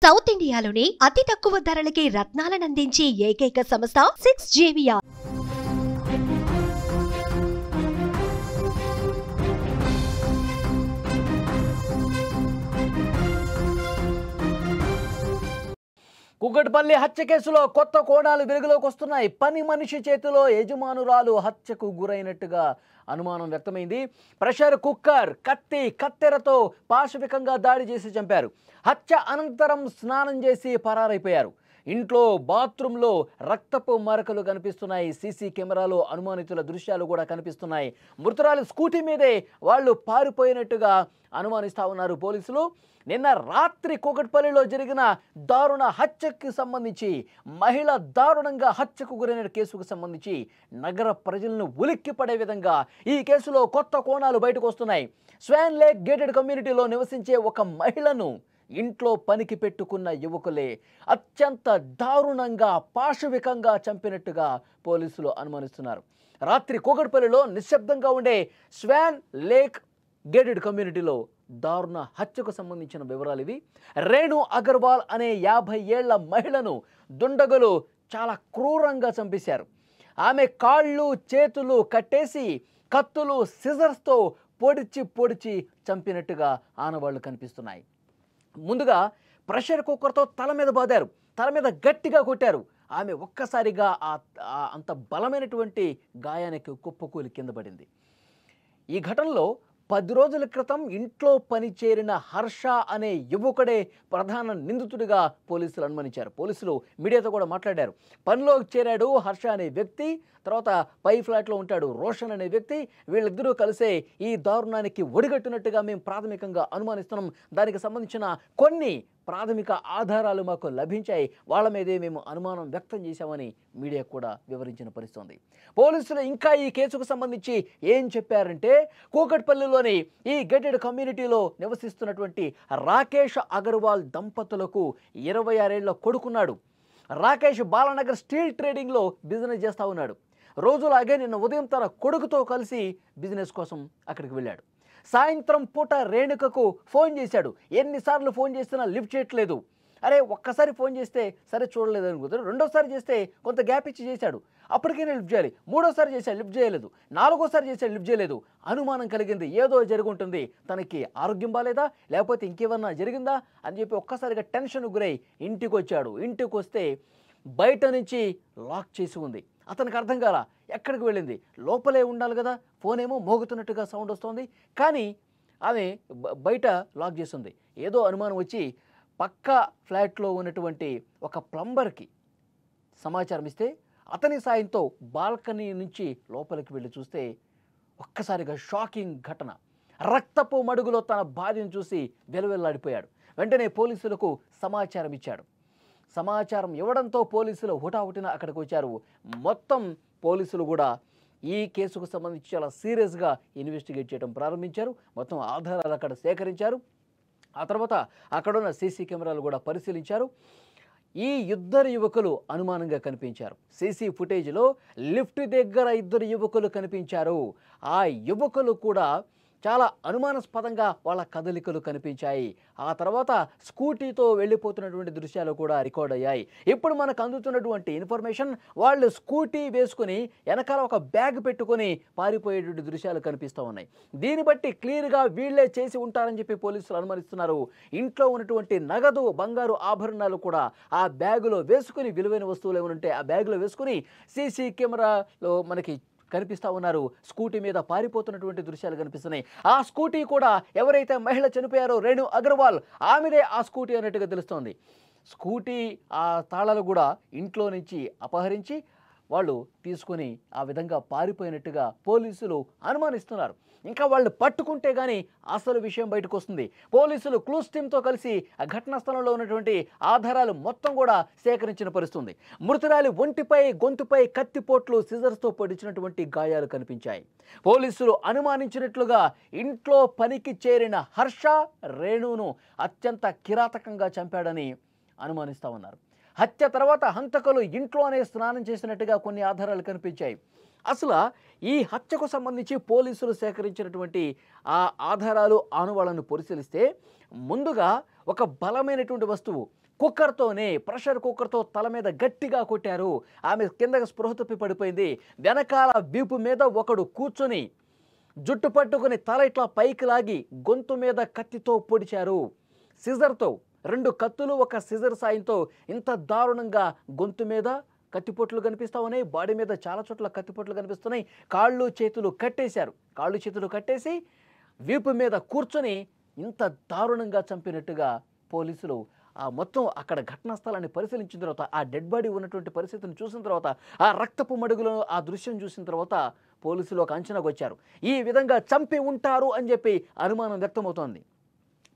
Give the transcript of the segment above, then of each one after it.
South ఇండియాలోనే అతి తక్కువ ధరలకి రత్నాలనందించే ఏకైక సంస్థ 6JVR. కుకట్పల్లి హత్య కేసులో కొత్త కోణాలు వెలుగులోకి వస్తున్నాయి. పని మనిషి చేతిలో యజమానురాలు హత్యకు గురైనట్టుగా అనుమానం వ్యక్తమైంది. ప్రెషర్ కుక్కర్, కత్తెరతో పాశవికంగా దాడి చేసి చంపారు. హత్య అనంతరం స్నానం చేసి పరారైపోయారు. ఇంట్లో బాత్రూంలో రక్తపు మరకలు కనిపిస్తున్నాయి. సీసీ కెమెరాలో అనుమానితుల దృశ్యాలు కూడా కనిపిస్తున్నాయి. మృతురాలి స్కూటీ మీదే వాళ్ళు పారిపోయినట్టుగా అనుమానిస్తూ ఉన్నారు పోలీసులు. నిన్న రాత్రి కూకట్పల్లిలో జరిగిన దారుణ హత్యకు సంబంధించి, మహిళ దారుణంగా హత్యకు గురైన కేసుకు సంబంధించి నగర ప్రజలను ఉలిక్కిపడే విధంగా ఈ కేసులో కొత్త కోణాలు బయటకు వస్తున్నాయి. స్వాన్ లేక్ గేటెడ్ కమ్యూనిటీలో నివసించే ఒక మహిళను ఇంట్లో పనికి పెట్టుకున్న యువకులే అత్యంత దారుణంగా పాశవికంగా చంపినట్టుగా పోలీసులు అనుమానిస్తున్నారు. రాత్రి కూకట్పల్లిలో నిశ్శబ్దంగా ఉండే స్వాన్ లేక్ గేటెడ్ కమ్యూనిటీలో దారుణ హత్యకు సంబంధించిన వివరాలు ఇవి. రేణు అగర్వాల్ అనే 50 ఏళ్ల మహిళను దుండగులు చాలా క్రూరంగా చంపేశారు. ఆమె కాళ్ళు చేతులు కట్టేసి కత్తులు సిజర్స్తో పొడిచి చంపినట్టుగా ఆనవాళ్లు కనిపిస్తున్నాయి. ముందుగా ప్రెషర్ కుక్కర్తో తల మీద బాదారు, తల మీద గట్టిగా కొట్టారు. ఆమె ఒక్కసారిగా అంత బలమైనటువంటి గాయానికి కుప్పకూలి కింద పడింది. ఈ ఘటనలో 10 రోజుల క్రితం ఇంట్లో పనిచేరిన హర్ష అనే యువకుడే ప్రధాన నిందితుడిగా పోలీసులు అనుమానించారు. పోలీసులు మీడియాతో కూడా మాట్లాడారు. పనిలోకి చేరాడు హర్ష అనే వ్యక్తి, తర్వాత పై ఫ్లాట్లో ఉంటాడు రోషన్ అనే వ్యక్తి. వీళ్ళిద్దరూ కలిసే ఈ దారుణానికి ఒడిగట్టినట్టుగా మేము ప్రాథమికంగా అనుమానిస్తున్నాం. దానికి సంబంధించిన కొన్ని ప్రాథమిక ఆధారాలు మాకు లభించాయి. వాళ్ళ మీదే మేము అనుమానం వ్యక్తం చేశామని మీడియా కూడా వివరించిన పరిస్థితి. పోలీసులు ఇంకా ఈ కేసుకు సంబంధించి ఏం చెప్పారంటే, కూకట్పల్లిలోని ఈ గేటెడ్ కమ్యూనిటీలో నివసిస్తున్నటువంటి రాకేష్ అగర్వాల్ దంపతులకు 26 ఏళ్ల కొడుకున్నాడు. రాకేష్ బాలానగర్ స్టీల్ ట్రేడింగ్లో బిజినెస్ చేస్తూ ఉన్నాడు. రోజులాగే నిన్న ఉదయం తన కొడుకుతో కలిసి బిజినెస్ కోసం అక్కడికి వెళ్ళాడు. సాయంత్రం పూట రేణుకకు ఫోన్ చేశాడు. ఎన్నిసార్లు ఫోన్ చేసినా లిఫ్ట్ చేయట్లేదు. అరే ఒక్కసారి ఫోన్ చేస్తే సరే చూడలేదు అనుకుంటారు. రెండోసారి చేస్తే కొంత గ్యాప్ ఇచ్చి చేశాడు, అప్పటికైనా లిఫ్ట్ చేయాలి. మూడోసారి చేశాడు, లిఫ్ట్ చేయలేదు. నాలుగోసారి చేశాడు, లిఫ్ట్ చేయలేదు. అనుమానం కలిగింది, ఏదో జరుగుంటుంది, తనకి ఆరోగ్యం బాలేదా లేకపోతే ఇంకేమన్నా జరిగిందా అని చెప్పి ఒక్కసారిగా టెన్షన్ గురై ఇంటికి వచ్చాడు. ఇంటికి వస్తే బయట నుంచి లాక్ చేసి ఉంది. అతనికి అర్థం కాల ఎక్కడికి వెళ్ళింది, లోపలే ఉండాలి కదా. ఫోన్ ఏమో మోగుతున్నట్టుగా సౌండ్ వస్తుంది, కానీ ఆమె బయట లాక్ చేస్తుంది. ఏదో అనుమానం వచ్చి పక్క ఫ్లాట్లో ఉన్నటువంటి ఒక ప్లంబర్కి సమాచారం ఇస్తే అతని సాయంతో బాల్కనీ నుంచి లోపలికి వెళ్ళి చూస్తే ఒక్కసారిగా షాకింగ్ ఘటన. రక్తపు మడుగులో తన భార్యను చూసి వెలువెల్లాడిపోయాడు. వెంటనే పోలీసులకు సమాచారం ఇచ్చాడు. సమాచారం ఇవ్వడంతో పోలీసులు హుటాహుటిన అక్కడికి వచ్చారు. మొత్తం పోలీసులు కూడా ఈ కేసుకు సంబంధించి చాలా సీరియస్గా ఇన్వెస్టిగేట్ చేయడం ప్రారంభించారు. మొత్తం ఆధారాలు అక్కడ సేకరించారు. ఆ తర్వాత అక్కడున్న సీసీ కెమెరాలు కూడా పరిశీలించారు. ఈ ఇద్దరు యువకులు అనుమానంగా కనిపించారు. సీసీ ఫుటేజ్లో లిఫ్ట్ దగ్గర 2 యువకులు కనిపించారు. ఆ యువకులు కూడా చాలా అనుమానాస్పదంగా వాళ్ళ కదలికలు కనిపించాయి. ఆ తర్వాత స్కూటీతో వెళ్ళిపోతున్నటువంటి దృశ్యాలు కూడా రికార్డ్ అయ్యాయి. ఇప్పుడు మనకు అందుతున్నటువంటి ఇన్ఫర్మేషన్, వాళ్ళు స్కూటీ వేసుకుని వెనకాల ఒక బ్యాగ్ పెట్టుకొని పారిపోయేటువంటి దృశ్యాలు కనిపిస్తూ ఉన్నాయి. దీన్ని బట్టి క్లియర్గా వీళ్ళే చేసి ఉంటారని చెప్పి పోలీసులు అనుమానిస్తున్నారు. ఇంట్లో ఉన్నటువంటి నగదు, బంగారు ఆభరణాలు కూడా ఆ బ్యాగులో వేసుకుని, విలువైన వస్తువులు ఏమైనా ఉంటే ఆ బ్యాగులో వేసుకుని సీసీ కెమెరాలో మనకి కనిపిస్తూ ఉన్నారు. స్కూటీ మీద పారిపోతున్నటువంటి దృశ్యాలు కనిపిస్తున్నాయి. ఆ స్కూటీ కూడా ఎవరైతే మహిళ చనిపోయారో రేణు అగర్వాల్, ఆమెదే ఆ స్కూటీ అన్నట్టుగా తెలుస్తోంది. స్కూటీ ఆ తాళాలు కూడా ఇంట్లో నుంచి అపహరించి వాళ్ళు తీసుకొని ఆ విధంగా పారిపోయినట్టుగా పోలీసులు అనుమానిస్తున్నారు. ఇంకా వాళ్ళు పట్టుకుంటే కానీ అసలు విషయం బయటకు వస్తుంది. పోలీసులు క్లూస్ టీమ్తో కలిసి ఆ ఘటనా స్థలంలో ఉన్నటువంటి ఆధారాలు మొత్తం కూడా సేకరించిన పరిస్థితుంది. మృతురాలి ఒంటిపై, గొంతుపై కత్తిపోట్లు, సిజర్స్తో పొడిచినటువంటి గాయాలు కనిపించాయి. పోలీసులు అనుమానించినట్లుగా ఇంట్లో పనికి చేరిన హర్ష రేణును అత్యంత కిరాతకంగా చంపాడని అనుమానిస్తూ ఉన్నారు. హత్య తర్వాత హంతకులు ఇంట్లోనే స్నానం చేసినట్టుగా కొన్ని ఆధారాలు కనిపించాయి. అసలు ఈ హత్యకు సంబంధించి పోలీసులు సేకరించినటువంటి ఆ ఆధారాలు, ఆనవాళ్లను పరిశీలిస్తే ముందుగా ఒక బలమైనటువంటి వస్తువు ప్రెషర్ కుక్కర్తో తల మీద గట్టిగా కొట్టారు. ఆమె కిందకి స్పృహ తప్పి పడిపోయింది. వెనకాల వీపు మీద ఒకడు కూర్చొని జుట్టు పట్టుకుని తల ఇట్లా పైకి లాగి గొంతు మీద కత్తితో పొడిచారు. సిజర్తో 2 కత్తులు ఒక సిజర్ సాయంతో ఇంత దారుణంగా గొంతు మీద కత్తిపొట్లు కనిపిస్తూ ఉన్నాయి. బాడీ మీద చాలా చోట్ల కత్తిపొట్లు కనిపిస్తున్నాయి. కాళ్ళు చేతులు కట్టేశారు. కాళ్ళు చేతులు కట్టేసి వీపు మీద కూర్చొని ఇంత దారుణంగా చంపినట్టుగా పోలీసులు మొత్తం అక్కడ ఘటనా స్థలాన్ని పరిశీలించిన తర్వాత ఆ డెడ్ బాడీ ఉన్నటువంటి పరిస్థితిని చూసిన తర్వాత ఆ రక్తపు మడుగులో ఆ దృశ్యం చూసిన తర్వాత పోలీసులు ఒక అంచనాకు వచ్చారు. ఈ విధంగా చంపి ఉంటారు అని చెప్పి అనుమానం వ్యక్తమవుతోంది.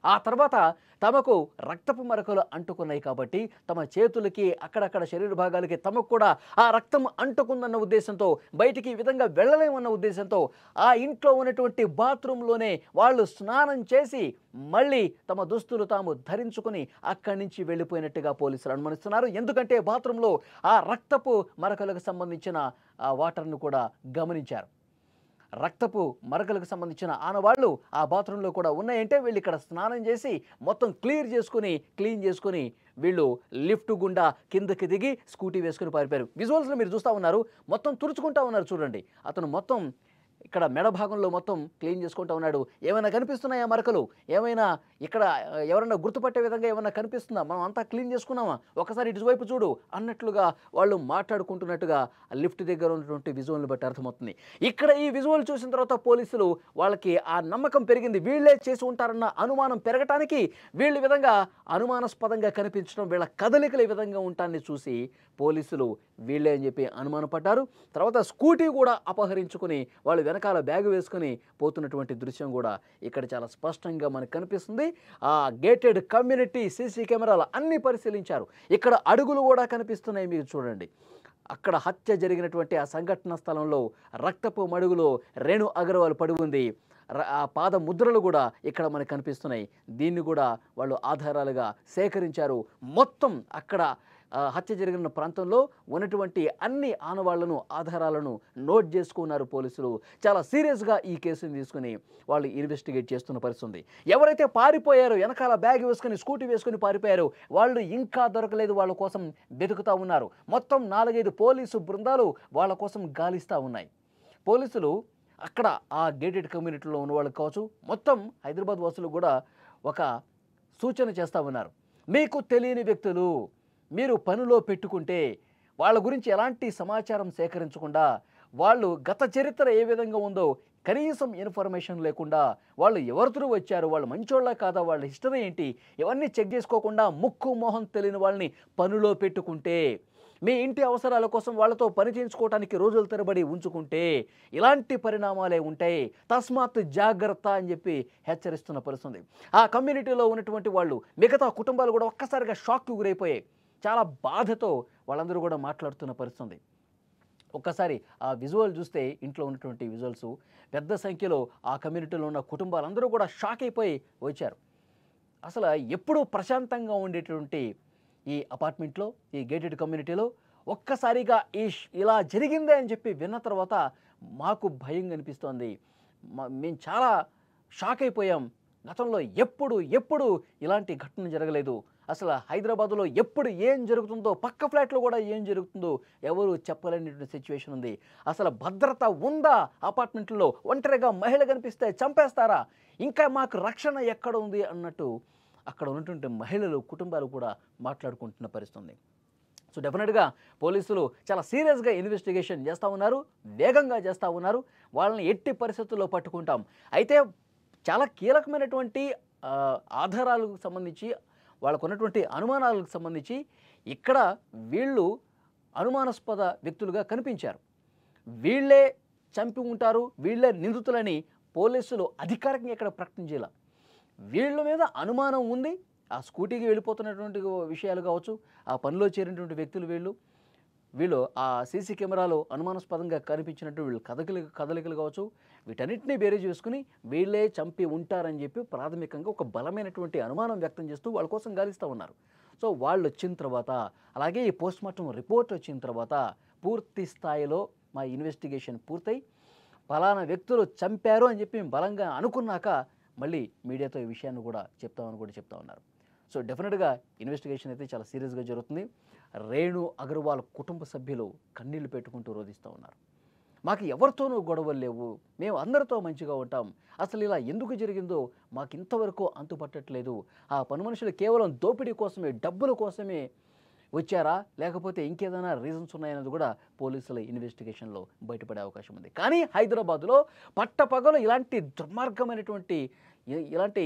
ఆ తర్వాత తమకు రక్తపు మరకలు అంటుకున్నాయి కాబట్టి తమ చేతులకి అక్కడక్కడ శరీర భాగాలకి తమకు కూడా ఆ రక్తం అంటుకుందన్న ఉద్దేశంతో బయటికి ఈ విధంగా వెళ్ళలేమన్న ఉద్దేశంతో ఆ ఇంట్లో ఉన్నటువంటి బాత్రూంలోనే వాళ్ళు స్నానం చేసి మళ్ళీ తమ దుస్తులు తాము ధరించుకుని అక్కడి నుంచి వెళ్ళిపోయినట్టుగా పోలీసులు అనుమానిస్తున్నారు. ఎందుకంటే బాత్రూంలో ఆ రక్తపు మరకలకు సంబంధించిన ఆ వాటర్ను కూడా గమనించారు. రక్తపు మరకలకు సంబంధించిన ఆనవాళ్ళు ఆ బాత్రూంలో కూడా ఉన్నాయంటే వీళ్ళు ఇక్కడ స్నానం చేసి మొత్తం క్లీన్ చేసుకుని వీళ్ళు లిఫ్ట్ గుండా కిందకి దిగి స్కూటీ వేసుకుని పారిపోయారు. విజువల్స్లో మీరు చూస్తూ ఉన్నారు. మొత్తం తుడుచుకుంటా ఉన్నారు చూడండి. అతను మొత్తం ఇక్కడ మెడ భాగంలో మొత్తం క్లీన్ చేసుకుంటూ ఉన్నాడు. ఏమైనా కనిపిస్తున్నాయా మరకలు? ఏమైనా ఇక్కడ ఎవరైనా గుర్తుపట్టే విధంగా ఏమైనా కనిపిస్తుందా? మనం అంతా క్లీన్ చేసుకున్నామా? ఒకసారి ఇటువైపు చూడు అన్నట్లుగా వాళ్ళు మాట్లాడుకుంటున్నట్టుగా లిఫ్ట్ దగ్గర ఉన్నటువంటి విజువల్ని బట్టి అర్థమవుతుంది. ఇక్కడ ఈ విజువల్ చూసిన తర్వాత పోలీసులు వాళ్ళకి ఆ నమ్మకం పెరిగింది. వీళ్ళే చేసి ఉంటారన్న అనుమానం పెరగటానికి వీళ్ళ విధంగా అనుమానాస్పదంగా కనిపించడం, వీళ్ళ కదలికలు ఈ విధంగా ఉంటాన్ని చూసి పోలీసులు వీళ్ళే అని చెప్పి అనుమానపడ్డారు. తర్వాత స్కూటీ కూడా అపహరించుకుని వాళ్ళు వెనకాల బ్యాగ్ వేసుకుని పోతున్నటువంటి దృశ్యం కూడా ఇక్కడ చాలా స్పష్టంగా మనకు కనిపిస్తుంది. ఆ గేటెడ్ కమ్యూనిటీ సీసీ కెమెరాలు అన్నీ పరిశీలించారు. ఇక్కడ అడుగులు కూడా కనిపిస్తున్నాయి మీరు చూడండి. అక్కడ హత్య జరిగినటువంటి ఆ సంఘటన స్థలంలో రక్తపు మడుగులో రేణు అగర్వాల్ పడి ఉంది. ఆ పాద ముద్రలు కూడా ఇక్కడ మనకు కనిపిస్తున్నాయి. దీన్ని కూడా వాళ్ళు ఆధారాలుగా సేకరించారు. మొత్తం అక్కడ హత్య జరిగిన ప్రాంతంలో ఉన్నటువంటి అన్ని ఆనవాళ్లను ఆధారాలను నోట్ చేసుకున్నారు పోలీసులు. చాలా సీరియస్గా ఈ కేసుని తీసుకుని వాళ్ళు ఇన్వెస్టిగేట్ చేస్తున్న పరిస్థితి. ఎవరైతే పారిపోయారో వెనకాల బ్యాగ్ వేసుకుని స్కూటీ వేసుకుని పారిపోయారో వాళ్ళు ఇంకా దొరకలేదు. వాళ్ళ కోసం వెతుకుతూ ఉన్నారు. మొత్తం 4-5 పోలీసు బృందాలు వాళ్ళ కోసం గాలిస్తూ ఉన్నాయి. పోలీసులు అక్కడ ఆ గేటెడ్ కమ్యూనిటీలో ఉన్న వాళ్ళకి కావచ్చు, మొత్తం హైదరాబాద్ వాసులు కూడా ఒక సూచన చేస్తూ ఉన్నారు. మీకు తెలియని వ్యక్తులు మీరు పనిలో పెట్టుకుంటే వాళ్ళ గురించి ఎలాంటి సమాచారం సేకరించకుండా, వాళ్ళు గత చరిత్ర ఏ విధంగా ఉందో కనీసం ఇన్ఫర్మేషన్ లేకుండా, వాళ్ళు ఎవరితో వచ్చారు, వాళ్ళు మంచోళ్ళ కాదా, వాళ్ళ హిస్టరీ ఏంటి, ఇవన్నీ చెక్ చేసుకోకుండా ముక్కు మొహం తెలియని వాళ్ళని పనిలో పెట్టుకుంటే, మీ ఇంటి అవసరాల కోసం వాళ్ళతో పని చేయించుకోవడానికి రోజుల తరబడి ఉంచుకుంటే ఇలాంటి పరిణామాలే ఉంటాయి. తస్మాత్ జాగ్రత్త అని చెప్పి హెచ్చరిస్తున్న పరిస్థితి. ఆ కమ్యూనిటీలో ఉన్నటువంటి వాళ్ళు, మిగతా కుటుంబాలు కూడా ఒక్కసారిగా షాక్కి గురైపోయాయి. చాలా బాధతో వాళ్ళందరూ కూడా మాట్లాడుతున్న పరిస్థితి. ఒక్కసారి ఆ విజువల్ చూస్తే, ఇంట్లో ఉన్నటువంటి విజువల్స్, పెద్ద సంఖ్యలో ఆ కమ్యూనిటీలో ఉన్న కుటుంబాలందరూ కూడా షాక్ అయిపోయి వచ్చారు. అసలు ఎప్పుడూ ప్రశాంతంగా ఉండేటువంటి ఈ అపార్ట్మెంట్లో, ఈ గేటెడ్ కమ్యూనిటీలో ఒక్కసారిగా ఇలా జరిగిందే అని చెప్పి విన్న తర్వాత మాకు భయం అనిపిస్తోంది. మేము చాలా షాక్ అయిపోయాం. గతంలో ఎప్పుడు ఇలాంటి ఘటన జరగలేదు. అసలు హైదరాబాద్లో ఎప్పుడు ఏం జరుగుతుందో, పక్క ఫ్లాట్లో కూడా ఏం జరుగుతుందో ఎవరు చెప్పలేని సిచ్యువేషన్ ఉంది. అసలు భద్రత ఉందా అపార్ట్మెంట్లో? ఒంటరిగా మహిళ కనిపిస్తే చంపేస్తారా? ఇంకా మాకు రక్షణ ఎక్కడ ఉంది అన్నట్టు అక్కడ ఉన్నటువంటి మహిళలు, కుటుంబాలు కూడా మాట్లాడుకుంటున్న పరిస్థితి. సో డెఫినెట్గా పోలీసులు చాలా సీరియస్గా ఇన్వెస్టిగేషన్ చేస్తూ ఉన్నారు, వేగంగా చేస్తూ ఉన్నారు. వాళ్ళని ఎట్టి పరిస్థితుల్లో పట్టుకుంటాం. అయితే చాలా కీలకమైనటువంటి ఆధారాలకు సంబంధించి, వాళ్ళకు ఉన్నటువంటి అనుమానాలకు సంబంధించి ఇక్కడ వీళ్ళు అనుమానాస్పద వ్యక్తులుగా కనిపించారు. వీళ్ళే చంపి ఉంటారు, వీళ్ళే నిందితులని పోలీసులు అధికారికంగా ఇక్కడ ప్రకటించేలా. వీళ్ళ మీద అనుమానం ఉంది. ఆ స్కూటీకి వెళ్ళిపోతున్నటువంటి విషయాలు కావచ్చు, ఆ పనిలో చేరినటువంటి వ్యక్తులు వీళ్ళు ఆ సీసీ కెమెరాలో అనుమానాస్పదంగా కనిపించినట్టు వీళ్ళు కదలికలు కావచ్చు, వీటన్నిటినీ బేరీజ్ చేసుకుని వీళ్ళే చంపి ఉంటారని చెప్పి ప్రాథమికంగా ఒక బలమైనటువంటి అనుమానం వ్యక్తం చేస్తూ వాళ్ళ కోసం గాలిస్తూ ఉన్నారు. సో వాళ్ళు వచ్చిన తర్వాత, అలాగే ఈ పోస్ట్మార్టం రిపోర్ట్ వచ్చిన తర్వాత పూర్తి స్థాయిలో మా ఇన్వెస్టిగేషన్ పూర్తయి ఫలానా వ్యక్తులు చంపారు అని చెప్పి బలంగా అనుకున్నాక మళ్ళీ మీడియాతో ఈ విషయాన్ని కూడా చెప్తా ఉన్నారు. సో డెఫినెట్గా ఇన్వెస్టిగేషన్ అయితే చాలా సీరియస్గా జరుగుతుంది. రేణు అగర్వాల్ కుటుంబ సభ్యులు కన్నీళ్లు పెట్టుకుంటూ రోధిస్తూ ఉన్నారు. మాకు ఎవరితోనూ గొడవలు లేవు, మేము అందరితో మంచిగా ఉంటాం, అసలు ఇలా ఎందుకు జరిగిందో మాకు ఇంతవరకు అంతుపట్టట్లేదు. ఆ పని మనుషులు కేవలం దోపిడీ కోసమే, డబ్బుల కోసమే వచ్చారా, లేకపోతే ఇంకేదైనా రీజన్స్ ఉన్నాయన్నది కూడా పోలీసుల ఇన్వెస్టిగేషన్లో బయటపడే అవకాశం ఉంది. కానీ హైదరాబాద్లో పట్టపగలు ఇలాంటి దుర్మార్గమైనటువంటి ఇలాంటి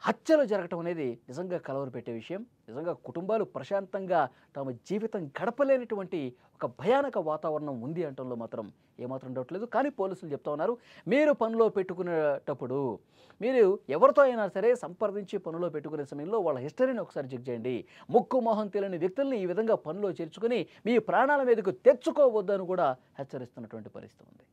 హత్యలు జరగటం అనేది నిజంగా కలవరపెట్టే విషయం. నిజంగా కుటుంబాలు ప్రశాంతంగా తమ జీవితం గడపలేనటువంటి ఒక భయానక వాతావరణం ఉంది అంటంలో మాత్రం ఏమాత్రం డౌట్ లేదు. కానీ పోలీసులు చెప్తా ఉన్నారు, మీరు పనిలో పెట్టుకునేటప్పుడు మీరు ఎవరితో అయినా సరే సంప్రదించి పనిలో పెట్టుకునే సమయంలో వాళ్ళ హిస్టరీని ఒకసారి చెక్ చేయండి. ముక్కు మొహం తెలియని వ్యక్తుల్ని ఈ విధంగా పనిలో చేర్చుకుని మీ ప్రాణాల మీదకు తెచ్చుకోవద్దని కూడా హెచ్చరిస్తున్నటువంటి పరిస్థితి ఉంది.